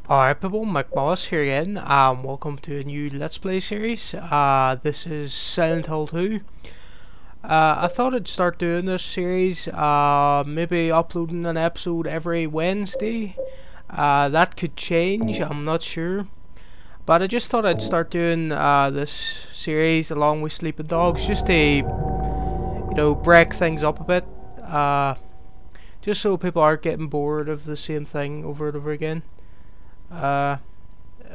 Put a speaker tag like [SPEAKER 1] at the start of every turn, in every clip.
[SPEAKER 1] Alright people, McBoss here again, welcome to a new Let's Play series. This is Silent Hill 2. I thought I'd start doing this series, maybe uploading an episode every Wednesday. That could change, I'm not sure. But I just thought I'd start doing this series along with Sleeping Dogs, just to, you know, break things up a bit. Just so people aren't getting bored of the same thing over and over again.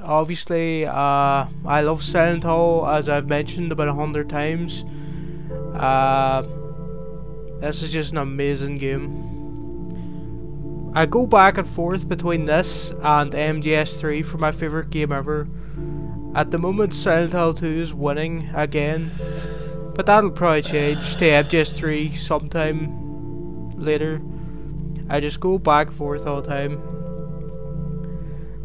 [SPEAKER 1] Obviously, I love Silent Hill, as I've mentioned about 100 times. This is just an amazing game. I go back and forth between this and MGS3 for my favourite game ever. At the moment, Silent Hill 2 is winning again, but that'll probably change to MGS3 sometime later. I just go back and forth all the time.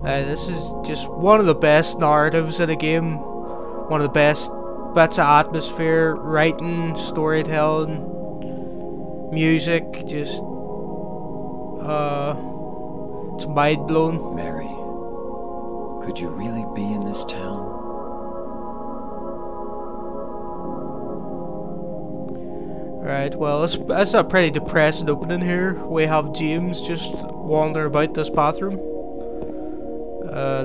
[SPEAKER 1] This is just one of the best narratives in a game, one of the best bits of atmosphere, writing, storytelling, music, just it's mind blowing.
[SPEAKER 2] Mary, could you really be in this town?
[SPEAKER 1] Right, well, that's a pretty depressing opening here. We have James just wandering about this bathroom.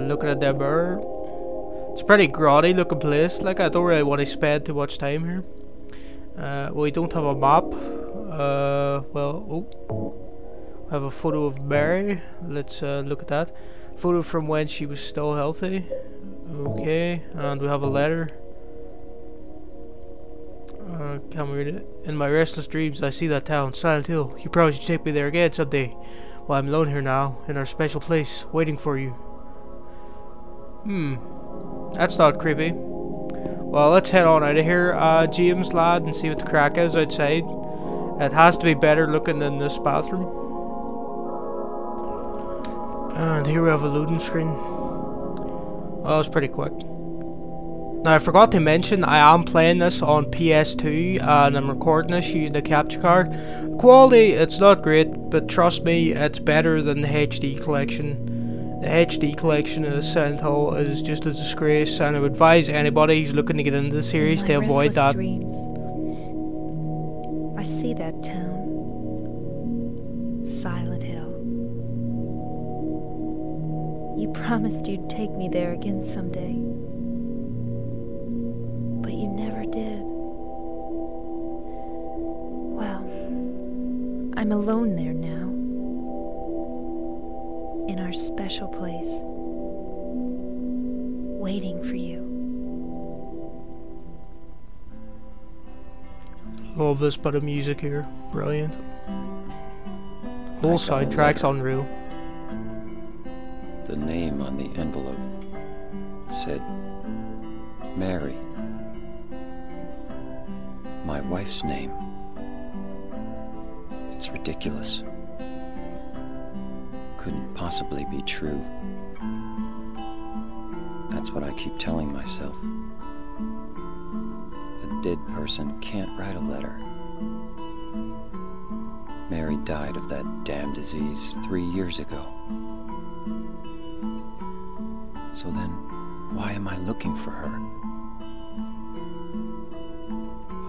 [SPEAKER 1] Looking at the mirror. It's a pretty grotty looking place. Like, I don't really want to spend too much time here. We don't have a map. I have a photo of Mary. Let's look at that. Photo from when she was still healthy. Okay, and we have a letter. Can we read it? In my restless dreams, I see that town, Silent Hill. You promised you'd take me there again someday. Well, I'm alone here now, in our special place, waiting for you. That's not creepy. Well, let's head on out of here, James lad, and see what the crack is outside. It has to be better looking than this bathroom. And here we have a loading screen. Well, it's pretty quick. Now, I forgot to mention, I am playing this on ps2, and I'm recording this using a capture card. Quality, it's not great, but trust me, it's better than the HD collection. The HD collection of Silent Hill is just a disgrace, and I would advise anybody who's looking to get into the series to avoid that.
[SPEAKER 3] Dreams. I see that town. Silent Hill. You promised you'd take me there again someday. But you never did. Well, I'm alone there now. In our special place. Waiting for you.
[SPEAKER 1] Love this bit of music here. Brilliant. Whole soundtrack's unreal.
[SPEAKER 2] The name on the envelope said Mary. My wife's name. It's ridiculous. Couldn't possibly be true. That's what I keep telling myself. A dead person can't write a letter. Mary died of that damn disease 3 years ago. So then, why am I looking for her?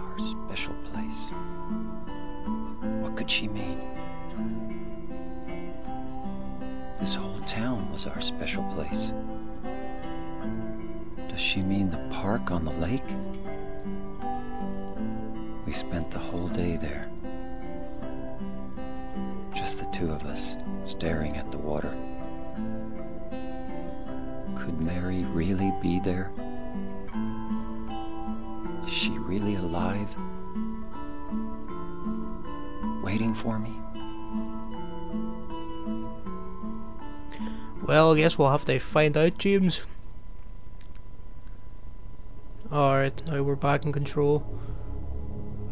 [SPEAKER 2] Our special place. What could she mean? This whole town was our special place. Does she mean the park on the lake? We spent the whole day there. Just the two of us, staring at the water. Could Mary really be there? Is she really alive? Waiting for me?
[SPEAKER 1] Well, I guess we'll have to find out, James. Alright, now we're back in control.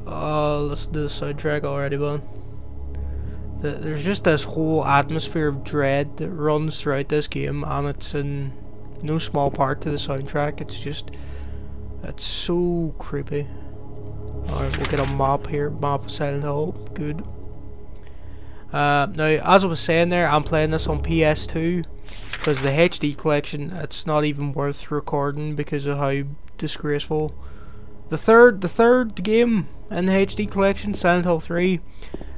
[SPEAKER 1] Listen to the soundtrack already, man. There's just this whole atmosphere of dread that runs throughout this game, and it's in no small part to the soundtrack. It's so creepy. Alright, we'll get a map here. Map of Silent Hill. Good. Now, as I was saying there, I'm playing this on ps2. because the HD collection, it's not even worth recording because of how disgraceful. The third game in the HD collection, Silent Hill 3,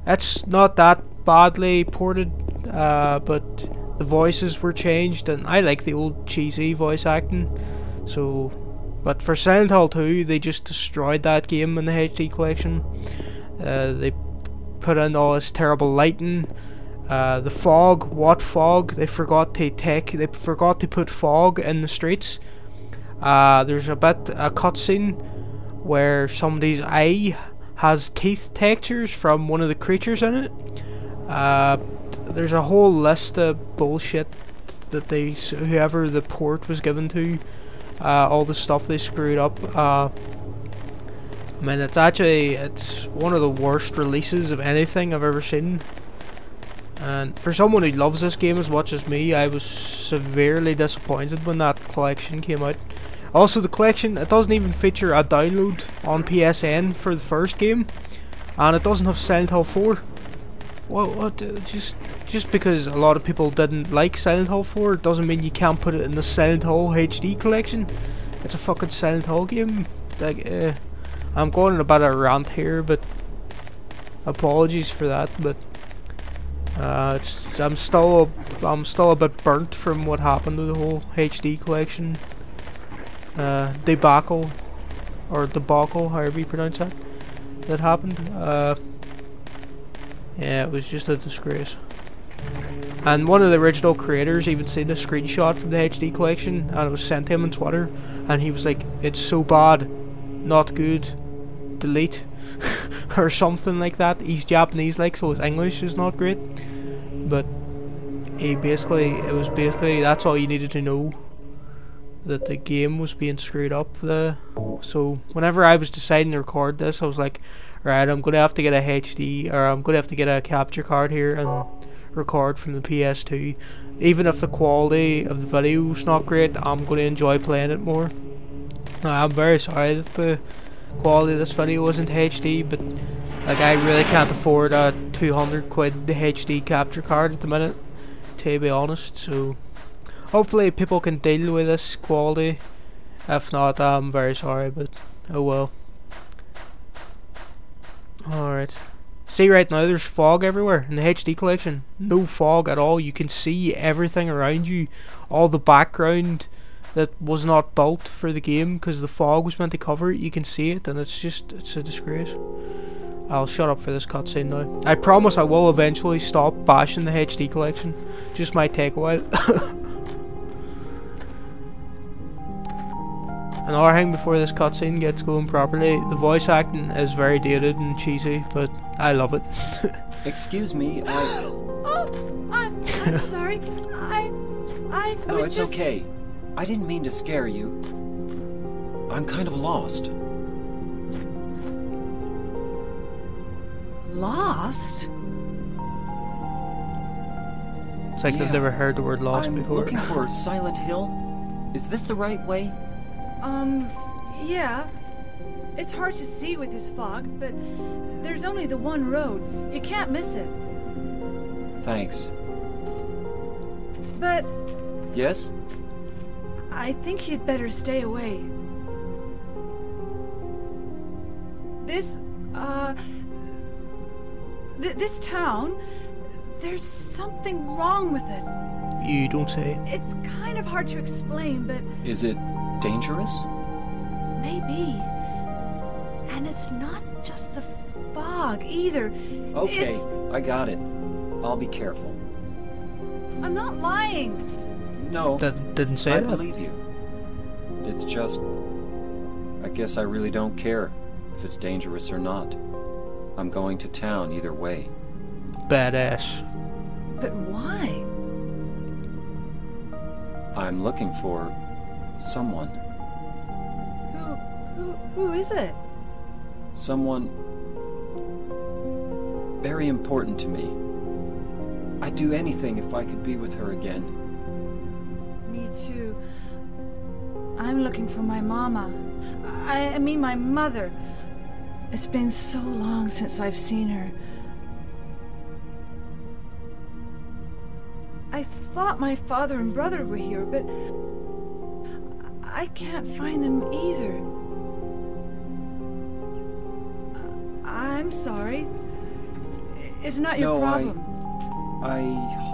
[SPEAKER 1] it's not that badly ported, but the voices were changed, and I like the old cheesy voice acting. So, but for Silent Hill 2, they just destroyed that game in the HD collection. They put in all this terrible lighting. The fog, what fog? They forgot to put fog in the streets. There's a cutscene where somebody's eye has teeth textures from one of the creatures in it. There's a whole list of bullshit that whoever the port was given to, all the stuff they screwed up. I mean, it's one of the worst releases of anything I've ever seen. And for someone who loves this game as much as me, I was severely disappointed when that collection came out. Also, the collection, it doesn't even feature a download on PSN for the first game, and it doesn't have Silent Hill 4. What? Just because a lot of people didn't like Silent Hill 4 doesn't mean you can't put it in the Silent Hill HD collection. It's a fucking Silent Hill game. Like, I'm going on a bit of a rant here, but apologies for that. But I'm still a bit burnt from what happened to the whole HD collection debacle, or debacle, however you pronounce that happened. Yeah, it was just a disgrace. And one of the original creators even seen a screenshot from the HD collection, and it was sent to him on Twitter, and he was like, "It's so bad, not good, delete," or something like that. He's Japanese, like, so his English is not great, but it was basically that's all you needed to know, that the game was being screwed up. So whenever I was deciding to record this, I was like, right, I'm gonna have to get a HD, or I'm gonna have to get a capture card here and record from the PS2. Even if the quality of the video is not great, I'm gonna enjoy playing it more. Now, I'm very sorry that the quality of this video wasn't HD, but like, I really can't afford a 200 quid HD capture card at the minute, to be honest. So hopefully people can deal with this quality. If not, I'm very sorry, but oh well. Alright. See, right now there's fog everywhere in the HD collection. No fog at all. You can see everything around you. All the background that was not built for the game because the fog was meant to cover it, you can see it, and it's a disgrace. I'll shut up for this cutscene now. I promise I will eventually stop bashing the HD collection. Just might take a while. Another thing before this cutscene gets going properly, the voice acting is very dated and cheesy, but I love it.
[SPEAKER 4] Excuse me,
[SPEAKER 5] I'm sorry. I
[SPEAKER 4] No,
[SPEAKER 5] was
[SPEAKER 4] it's
[SPEAKER 5] just...
[SPEAKER 4] okay. I didn't mean to scare you. I'm kind of lost.
[SPEAKER 5] Lost?
[SPEAKER 1] It's like they've never heard the word lost
[SPEAKER 4] I'm
[SPEAKER 1] before.
[SPEAKER 4] looking for Silent Hill. Is this the right way?
[SPEAKER 5] Yeah. It's hard to see with this fog, but there's only the one road. You can't miss it.
[SPEAKER 4] Thanks.
[SPEAKER 5] But
[SPEAKER 4] Yes?
[SPEAKER 5] I think you'd better stay away. This town, there's something wrong with it.
[SPEAKER 1] You don't say.
[SPEAKER 5] It's kind of hard to explain, but
[SPEAKER 4] Is it dangerous?
[SPEAKER 5] maybe. And it's not just the fog either.
[SPEAKER 4] Okay,
[SPEAKER 5] It's...
[SPEAKER 4] I got it. I'll be careful.
[SPEAKER 5] I'm not lying.
[SPEAKER 4] No,
[SPEAKER 1] That didn't say
[SPEAKER 4] I
[SPEAKER 1] that.
[SPEAKER 4] believe you. It's just... I guess I really don't care if it's dangerous or not. I'm going to town either way.
[SPEAKER 1] Badass.
[SPEAKER 5] But why?
[SPEAKER 4] I'm looking for... someone.
[SPEAKER 5] Who is it?
[SPEAKER 4] Someone... very important to me. I'd do anything if I could be with her again.
[SPEAKER 5] Me too. I'm looking for my mama. I mean my mother. It's been so long since I've seen her. I thought my father and brother were here, but I can't find them either. I'm sorry. It's not your problem.
[SPEAKER 4] I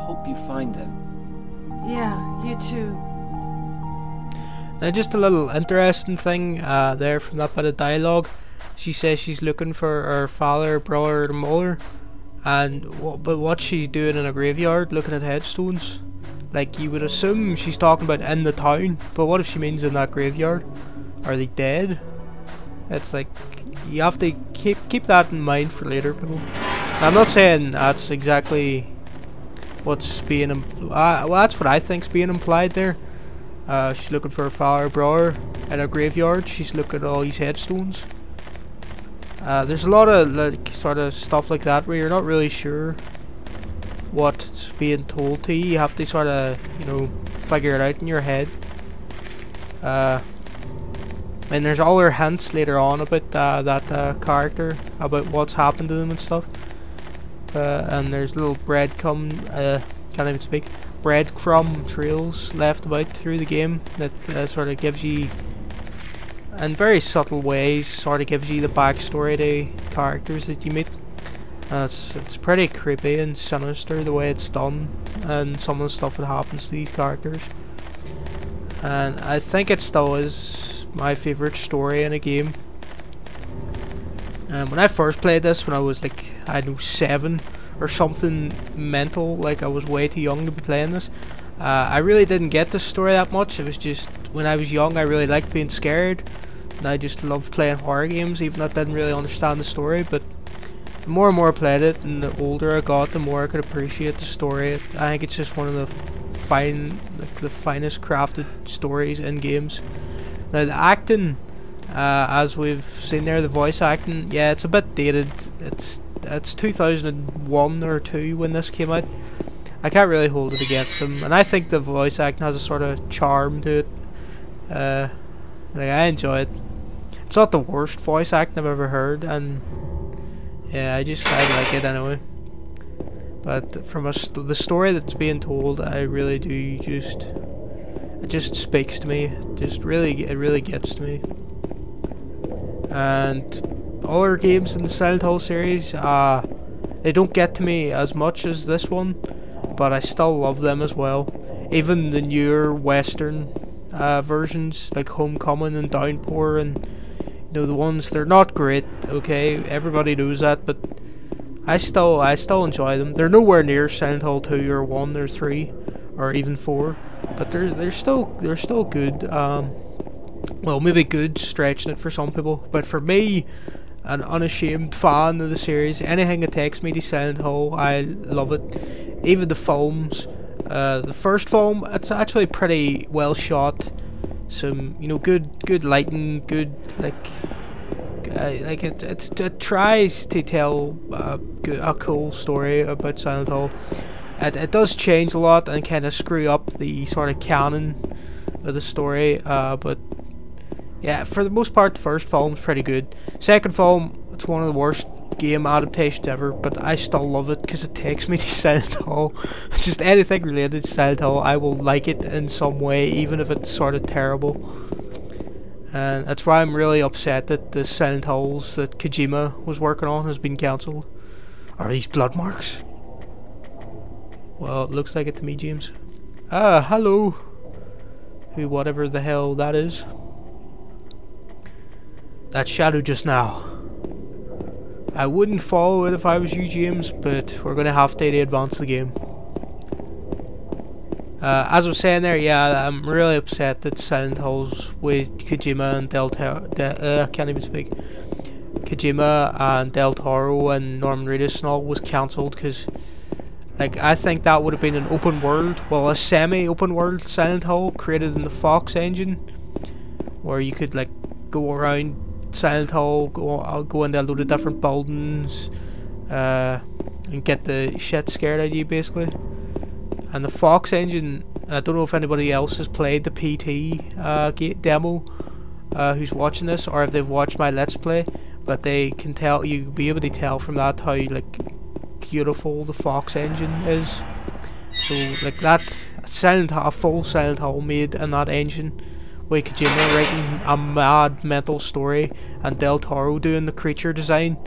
[SPEAKER 4] hope you find them.
[SPEAKER 5] Yeah, you too.
[SPEAKER 1] Now, just a little interesting thing there from that bit of dialogue. She says she's looking for her father, brother, and mother, but what she's doing in a graveyard, looking at headstones. Like, you would assume she's talking about in the town, but what if she means in that graveyard? Are they dead? It's like, you have to keep that in mind for later, people. I'm not saying that's exactly what's being well, that's what I think's being implied there. She's looking for her father, brother in a graveyard. She's looking at all these headstones. There's a lot of like sort of stuff like that where you're not really sure what's being told to you. You have to sort of, you know, figure it out in your head. And there's other hints later on about that character, about what's happened to them and stuff. And there's little breadcrumb trails left about through the game that sort of gives you, in very subtle ways, sort of gives you the backstory to characters that you meet. It's pretty creepy and sinister the way it's done, and some of the stuff that happens to these characters. And I think it still is my favourite story in a game. When I first played this, when I was like, I don't know, 7 or something mental, like I was way too young to be playing this, I really didn't get the story that much. It was just, when I was young, I really liked being scared, and I just loved playing horror games, even though I didn't really understand the story. But the more and more I played it, and the older I got, the more I could appreciate the story. I think it's just one of the finest crafted stories in games. Now, the acting, as we've seen there, the voice acting, yeah, it's a bit dated. It's 2001 or 2 when this came out. I can't really hold it against them, and I think the voice acting has a sort of charm to it. Like, I enjoy it. It's not the worst voice acting I've ever heard, and yeah, I like it anyway. But from the story that's being told, I really do it just speaks to me. It really gets to me. And other games in the Silent Hill series, they don't get to me as much as this one, but I still love them as well. Even the newer Western versions, like Homecoming and Downpour, and you know, the ones, they're not great, okay, everybody knows that, but I still enjoy them. They're nowhere near Silent Hill 2 or 1 or 3 or even 4, but they're still good. Well, maybe good, stretching it for some people, but for me, an unashamed fan of the series, anything that takes me to Silent Hill, I love it. Even the films, the first film, it's actually pretty well shot. Some, you know, good lighting, good it tries to tell a cool story about Silent Hill. It does change a lot and kind of screw up the sort of canon of the story, but yeah, for the most part, the first film's pretty good. Second film, it's one of the worst game adaptations ever, but I still love it because it takes me to Silent Hill. Just anything related to Silent Hill, I will like it in some way, even if it's sort of terrible. And that's why I'm really upset that the Silent Hills that Kojima was working on has been cancelled. Are these blood marks? Well, it looks like it to me, James. Hello. Whatever the hell that is. That shadow just now. I wouldn't follow it if I was you, James, but we're going to have to advance the game. As I was saying there, yeah, I'm really upset that Silent Hills with Kojima and can't even speak. Kojima and Del Toro and Norman Reedus and all was cancelled, because like, I think that would have been an open world, well, a semi-open world Silent Hill created in the Fox engine, where you could like go around Silent Hill, go into a load of different buildings, and get the shit scared out of you, basically. And the Fox engine, I don't know if anybody else has played the PT demo, who's watching this, or if they've watched my Let's Play, but they can tell, you'll be able to tell from that how like beautiful the Fox engine is. So like that a full Silent Hill made in that engine, with Kojima writing a mad mental story and Del Toro doing the creature design,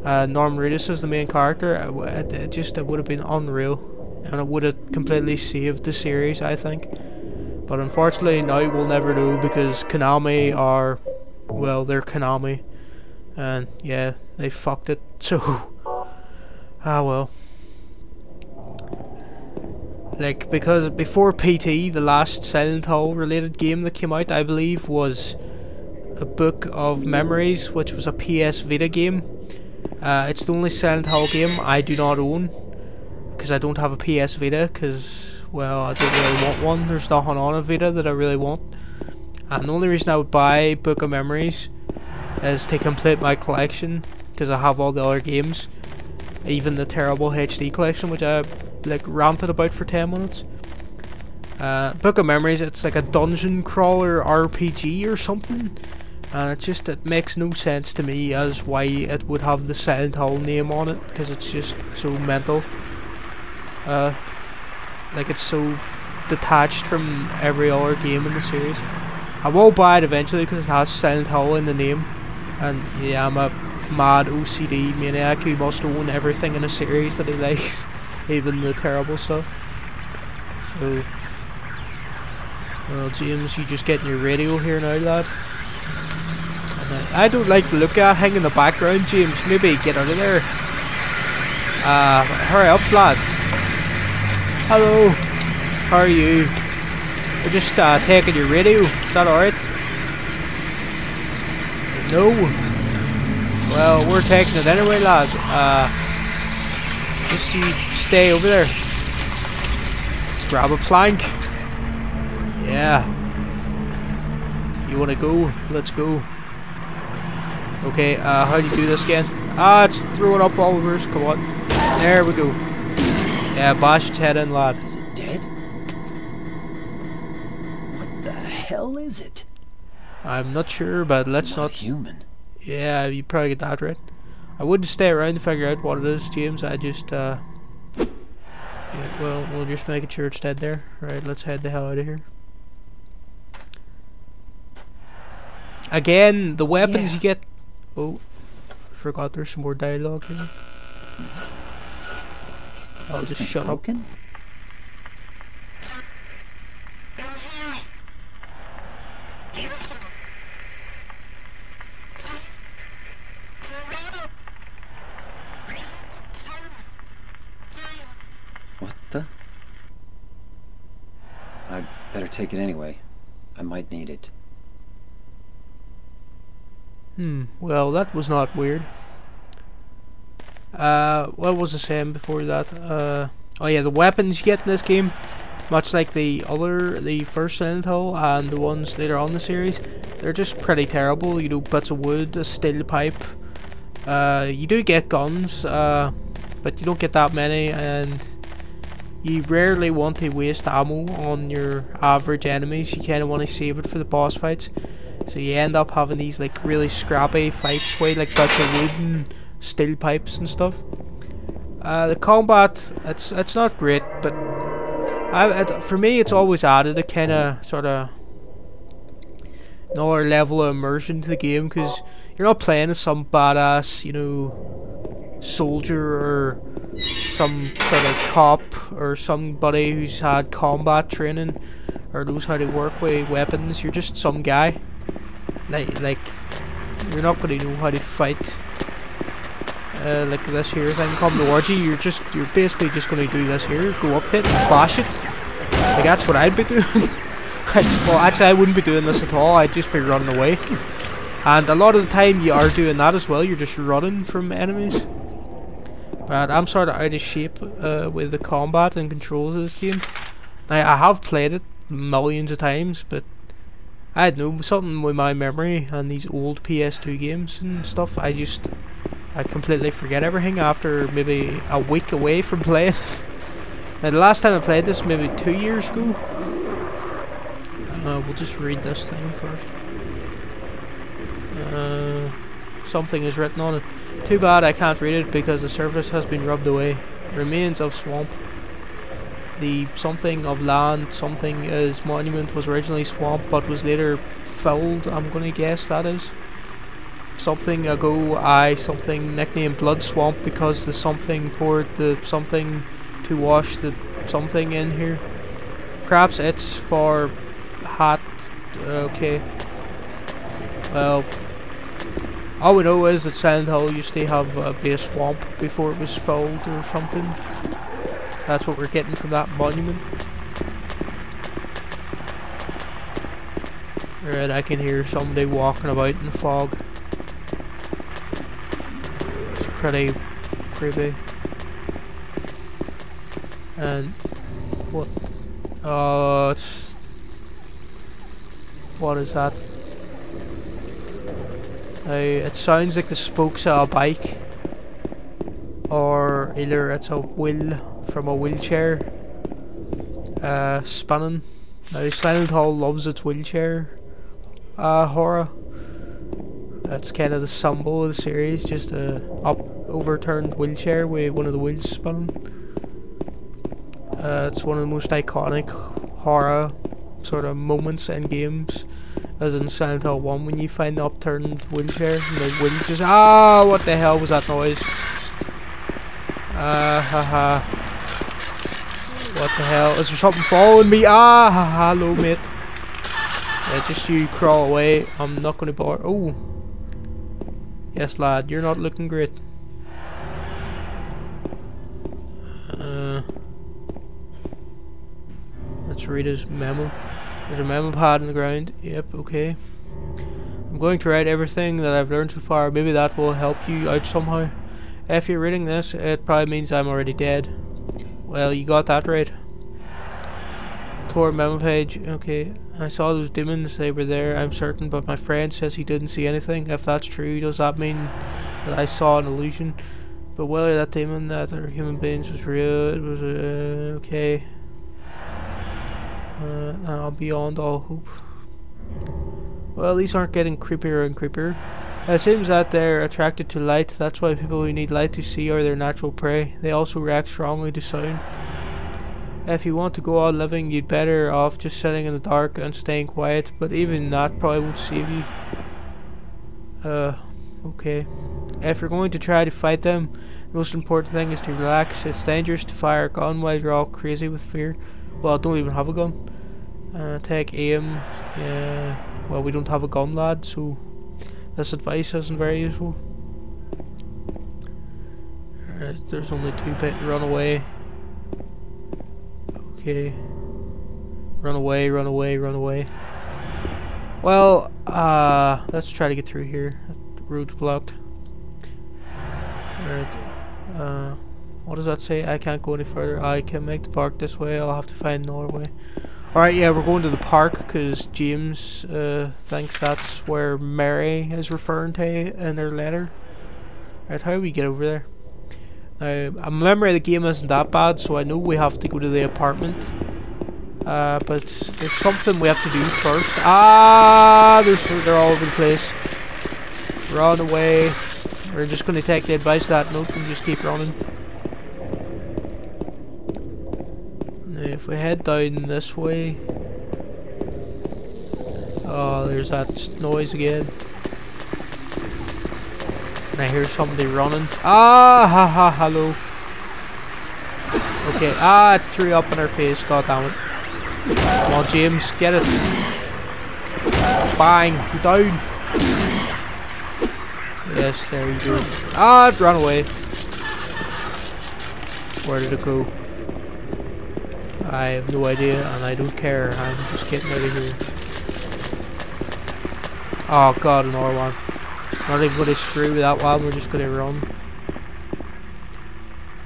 [SPEAKER 1] Norm Reedus as the main character, it would have been unreal, and it would have completely saved the series, I think. But unfortunately now we'll never know, because Konami are, well, they're Konami, and yeah, they fucked it, so ah well. Like, because before PT, the last Silent Hill related game that came out, I believe, was a Book of Memories, which was a PS Vita game. It's the only Silent Hill game I do not own, because I don't have a PS Vita, because, well, I don't really want one. There's nothing on a Vita that I really want. And the only reason I would buy Book of Memories is to complete my collection, because I have all the other games, even the terrible HD collection, which I like ranted about for 10 minutes. Book of Memories, it's like a dungeon crawler RPG or something, and it makes no sense to me as why it would have the Silent Hill name on it, because it's just so mental. Like, it's so detached from every other game in the series. I will buy it eventually because it has Silent Hill in the name, and yeah, I'm a mad OCD maniac who must own everything in a series that he likes, even the terrible stuff. So, well, James, you just getting your radio here now, lad? And I don't like the look at hang in the background, James. Maybe get out of there. Hurry up, lad. Hello. How are you? We're just taking your radio. Is that alright? No. Well, we're taking it anyway, lad. Just you stay over there. Grab a plank. Yeah. You wanna go? Let's go. Okay, how do you do this again? It's throwing up all over us. Come on. There we go. Yeah, bash its head in, lad.
[SPEAKER 2] Is it dead? What the hell is it?
[SPEAKER 1] I'm not sure, but let's not.
[SPEAKER 2] Human.
[SPEAKER 1] Yeah, you probably get that right. I wouldn't stay around to figure out what it is, James. I just, yeah, well, we'll just make sure it's dead there. Right, let's head the hell out of here. Again, the weapons you get. Oh, forgot there's some more dialogue here. I'll just shut up.
[SPEAKER 4] What the? I'd better take it anyway. I might need it.
[SPEAKER 1] Well, that was not weird. What was I saying before that? Oh yeah, the weapons you get in this game, much like the first Silent Hill and the ones later on in the series, they're just pretty terrible. You know, bits of wood, a steel pipe. You do get guns, but you don't get that many, and you rarely want to waste ammo on your average enemies. You kind of want to save it for the boss fights. So you end up having these like really scrappy fights with like bits of wood and steel pipes and stuff. The combat, it's not great, but for me it's always added a kind of sort of another level of immersion to the game, because you're not playing as some badass, you know, soldier or some sort of cop or somebody who's had combat training or knows how to work with weapons. You're just some guy. Like you're not going to know how to fight like this here thing come towards you. You're basically just going to do this here, go up to it and bash it. Like, that's what I'd be doing. Well, actually I wouldn't be doing this at all. I'd just be running away, and a lot of the time you are doing that as well. You're just running from enemies. But I'm sort of out of shape with the combat and controls of this game. I have played it millions of times, but I don't know, something with my memory and these old PS2 games and stuff, I completely forget everything after maybe a week away from playing it. Now, the last time I played this, maybe 2 years ago. We'll just read this thing first. Something is written on it. Too bad I can't read it because the surface has been rubbed away. Remains of swamp. the something of land, something is monument, was originally swamp but was later filled, I'm gonna guess that is. Something ago, something nicknamed Blood Swamp because the something poured the something to wash the something in here. Perhaps it's for hat. Okay. Well, all we know is that Silent Hill used to have be a swamp before it was filled or something. That's what we're getting from that monument. Right, I can hear somebody walking about in the fog. It's pretty creepy. And what? It's, what is that? It sounds like the spokes of a bike, or either it's a wheel from a wheelchair spinning. Now Silent Hill loves its wheelchair horror. That's kind of the symbol of the series, just a overturned wheelchair with one of the wheels spinning. It's one of the most iconic horror sort of moments in games, as in Silent Hill 1 when you find the upturned wheelchair and the wheel just what the hell was that noise? Haha. What the hell? Is there something following me? Hello mate. Yeah, just you crawl away. I'm not gonna bother. Oh. Yes lad, you're not looking great. Let's read his memo. There's a memo pad on the ground. Yep, okay. I'm going to write everything that I've learned so far. Maybe that will help you out somehow. If you're reading this, it probably means I'm already dead. Well, you got that right. Toward memo page. Okay. I saw those demons. They were there, I'm certain, but my friend says he didn't see anything. If that's true, does that mean that I saw an illusion? But whether that demon, that are human beings, was real, it was okay. Now beyond all hope. Well, these aren't getting creepier and creepier. It seems that they're attracted to light. That's why people who need light to see are their natural prey. They also react strongly to sound. If you want to go on living, you'd better off just sitting in the dark and staying quiet. But even that probably won't save you. Okay. If you're going to try to fight them, the most important thing is to relax. It's dangerous to fire a gun while you're all crazy with fear. Well, I don't even have a gun. Take aim. Yeah. Well, we don't have a gun, lad, so this advice isn't very useful. There's only 2 bit. Run away. Okay. Run away, run away, run away. Well, let's try to get through here. The road's blocked. Alright. What does that say? I can't go any further. I can make the park this way. I'll have to find another way. Alright, yeah, we're going to the park because James thinks that's where Mary is referring to in her letter. Right, how do we get over there? Now, my memory of the game isn't that bad, so I know we have to go to the apartment. But there's something we have to do first. They're all over the place. Run away. We're just going to take the advice of that note and just keep running. If we head down this way, there's that noise again, and I hear somebody running. Hello. Okay, it threw up in our face. God damn it! Come on, James, get it! Bang! Go down. Yes, there you go. It ran away. Where did it go? I have no idea, and I don't care. I'm just getting out of here. Oh god, another one. Not even gonna screw with that one, we're just gonna run.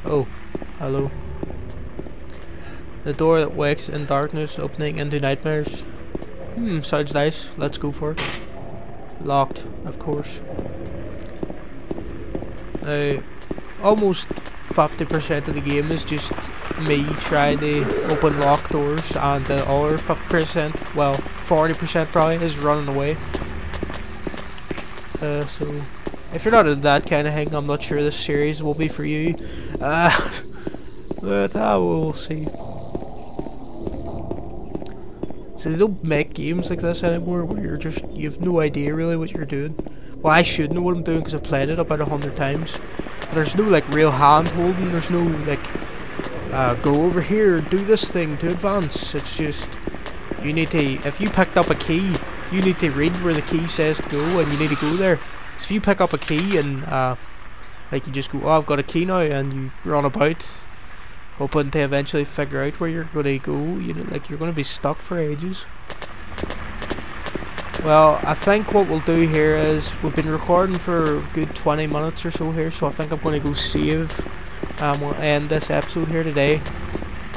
[SPEAKER 1] Oh, hello. The door that wakes in darkness, opening into nightmares. Sounds nice. Let's go for it. Locked, of course. Now, almost 50% of the game is just me trying to open locked doors, and the other 50%, well, 40% probably, is running away. So, if you're not into that kind of thing, I'm not sure this series will be for you. But we'll see. So they don't make games like this anymore where you have no idea really what you're doing. Well, I should know what I'm doing because I've played it about 100 times. But there's no like real hand holding. There's no like go over here, do this thing to advance. It's just you need to. If you picked up a key, you need to read where the key says to go, and you need to go there. So if you pick up a key and like you just go, oh, I've got a key now, and you run about, hoping to eventually figure out where you're going to go. You know, like you're going to be stuck for ages. Well, I think what we'll do here is we've been recording for a good 20 minutes or so here, so I think I'm going to go save. We'll end this episode here today,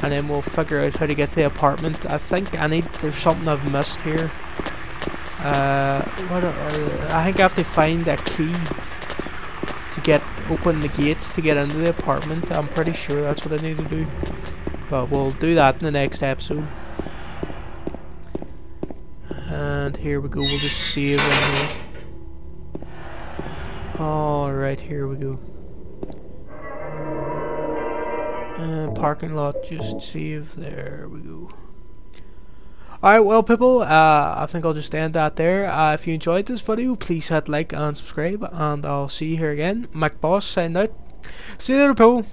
[SPEAKER 1] and then we'll figure out how to get to the apartment. I think there's something I've missed here. I think I have to find a key to open the gates to get into the apartment. I'm pretty sure that's what I need to do, but we'll do that in the next episode. And here we go, we'll just save in here. Alright, here we go. Parking lot, just save, there we go. Alright, well people, I think I'll just end that there. If you enjoyed this video, please hit like and subscribe, and I'll see you here again. McBoss signing out. See you later people.